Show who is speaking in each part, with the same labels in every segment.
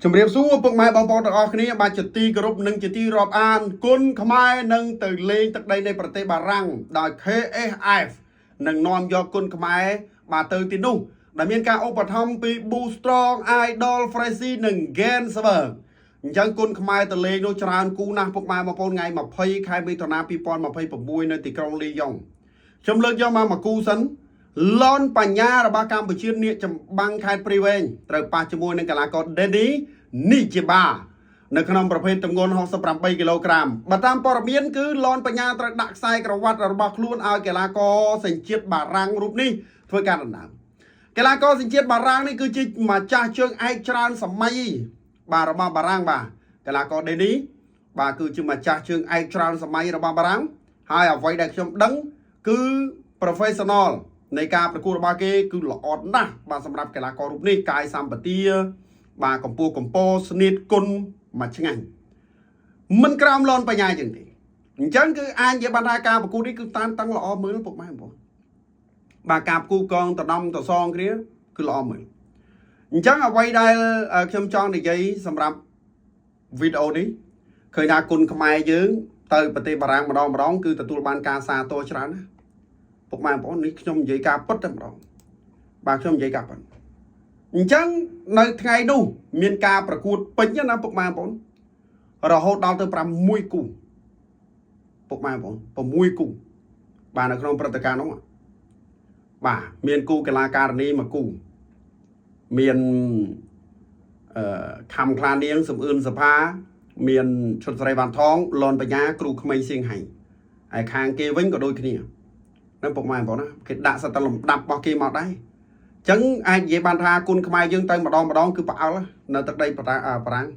Speaker 1: ជំរាបសួរពុកម៉ែបងប្អូនទាំងអស់គ្នាបាទជាទីគោរពនិងជាទីរាប់អានគុណខ្មែរនឹងទៅលេងទឹកដីនៃប្រទេសបារាំងដោយ KSF នឹងនាំយកគុណខ្មែរបាទទៅទីនោះដែលមានការឧបត្ថម្ភពី Boostrong Idol Freshy និង Gensberg អញ្ចឹងគុណខ្មែរទៅលេងនោះច្រើនគូណាស់ពុកម៉ែបងប្អូនថ្ងៃ20ខែមិថុនា2026នៅទីក្រុងលីយ៉ុងខ្ញុំលើកយកមកគូសិនលនបញ្ញារបស់កម្ពុជានាគចម្បាំងខេត្តព្រៃវែងត្រូវប៉ះជាមួយនឹងកីឡាករ Daddy Nijiba នៅក្នុងប្រភេទទម្ងន់68គីឡូក្រាមបើតាមព័ត៌មានគឺលនបញ្ញាត្រូវដាក់ខ្សែក្រវ៉ាត់របស់ខ្លួនឲ្យកីឡាករសញ្ជាតិបារាំងរូបនេះធ្វើការដណ្ដើមកីឡាករសញ្ជាតិបារាំងនេះគឺជាម្ចាស់ជើងឯកច្រើនសម័យបាទរបស់បារាំងបាទកីឡាករ Daddy បាទគឺជាម្ចាស់ជើងឯកច្រើនសម័យរបស់បារាំងហើយអ្វីដែលខ្ញុំដឹងគឺ professional នៃការប្រកួតរបស់គេគឺល្អណាស់បាទសម្រាប់កីឡាកររូបនេះកាយសម្បទាបាទកម្ពស់កម្ពស់ស្នៀតគុណមកឆ្ងាញ់មិនក្រោមលនបញ្ញាចឹងទេអញ្ចឹងគឺអាចនិយាយបានថាការប្រកួតនេះគឺតានតឹងល្អមើលពុកម៉ែបងប្អូនបាទការប្រកួតកងតដំតសងគ្នាគឺល្អមើលអញ្ចឹងអ្វីដែលខ្ញុំចង់និយាយសម្រាប់វីដេអូនេះឃើញថាគុណខ្មែរយើងទៅប្រទេសបារាំងម្ដងគឺទទួលបានការសាទរច្រើនណាពុកម៉ែបងប្អូននេះខ្ញុំនិយាយការពិតតែម្ដងបាទខ្ញុំនិយាយការពិតអញ្ចឹងនៅថ្ងៃនោះមានការប្រកួតពេញណាពុកម៉ែបងប្អូនរហូតដល់ទៅ6គូពុកម៉ែបងប្អូន6គូបាទនៅក្នុងព្រឹត្តិការណ៍នោះបាទមានគូកីឡាការិនីមួយគូមានខំខ្លានាងសំអឿនសភាមានឈុតស្រីវ៉ាន់ថងលនបញ្ញាគ្រូក្មេងសៀងហៃហើយខាងគេវិញក៏ដូចគ្នានៅពុកម៉ែបងប្អូនណាគេដាក់សត្វលំដាប់របស់គេមកដែរអញ្ចឹងអាចនិយាយបានថាគុណខ្មែរយើងទៅម្ដងគឺផ្អើលនៅទឹកដីបារាំង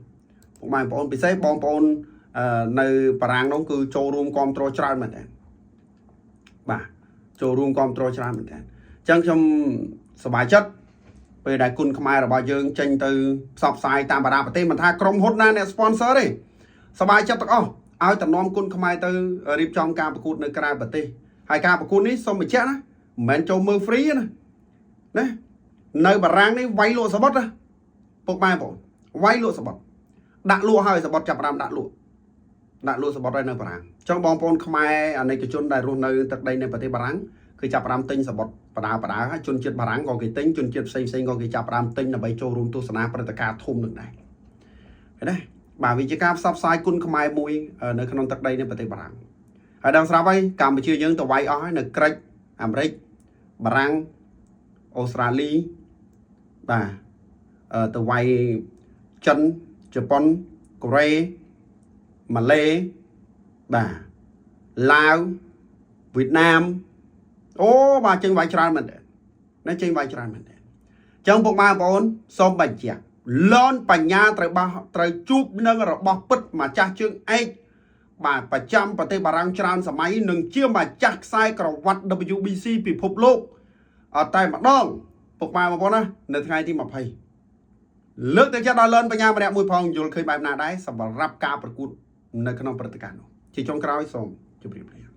Speaker 1: ពុកម៉ែបងប្អូនពិសេសបងប្អូននៅបារាំងនោះគឺចូលរួមគាំទ្រច្រើនមែនតើបាទចូលរួមគាំទ្រច្រើនមែនតើអញ្ចឹងខ្ញុំសប្បាយចិត្តពេលដែលគុណខ្មែររបស់យើងចេញទៅផ្សព្វផ្សាយតាមបណ្ដាប្រទេសមិនថាក្រុមហ៊ុនណាអ្នក sponsor ទេសប្បាយចិត្តទាំងអស់ឲ្យតំណមគុណខ្មែរទៅរៀបចំការប្រកួតនៅក្រៅប្រទេសហើយការប្រកួតនេះសូមបញ្ជាក់ណាមិនមែនចូលមើល free ណានៅបារាំងនេះវាយលក់សបុតណាពុកម៉ែបងវាយលក់សបុតដាក់លក់ហើយសបុតចាប់ផ្ដើមដាក់លក់សបុតហើយនៅបារាំងចង់បងប្អូនខ្មែរអាណិកជនដែលរស់នៅទឹកដីនៃប្រទេសបារាំងគឺចាប់ផ្ដើមទិញសបុតបដាហើយជនជាតិបារាំងក៏គេទិញជនជាតិផ្សេងក៏គេចាប់ផ្ដើមទិញដើម្បីចូលរួមទស្សនាព្រឹត្តិការណ៍ធំនឹងដែរឃើញទេបាទវាជាការផ្សព្វផ្សាយគុណខ្មែរមួយនៅក្នុងទឹកដីនៃប្រទេសបារាំងហើយដល់ស្រាប់ហើយកម្ពុជាយើងទៅវាយអស់ហើយនៅក្រិចអាមេរិកបារាំងអូស្ត្រាលីបាទទៅវាយចិនជប៉ុនកូរ៉េម៉ាឡេបាទឡាវវៀតណាមអូបាទចេញវាយច្រើនមែនទេណាចេញវាយច្រើនមែនទេអញ្ចឹងពុកម៉ែបងប្អូនសូមបញ្ជាក់លនបញ្ញាត្រូវជួបនឹងរបស់ពិតម្ចាស់ជើងឯកបាទប្រចាំប្រទេសបារាំងច្រើនសម័យនឹងជាម្ចាស់ខ្សែក្រវ៉ាត់ WBC ពិភពលោកតែម្ដងពុកម៉ែបងប្អូនណានៅថ្ងៃទី20លើកទឹកចិត្តដល់លនបញ្ញាម្នាក់មួយផងយល់ឃើញបែបណាដែរសម្រាប់ការប្រកួតនៅក្នុងព្រឹត្តិការណ៍នោះជាចុងក្រោយសូមជម្រាបលា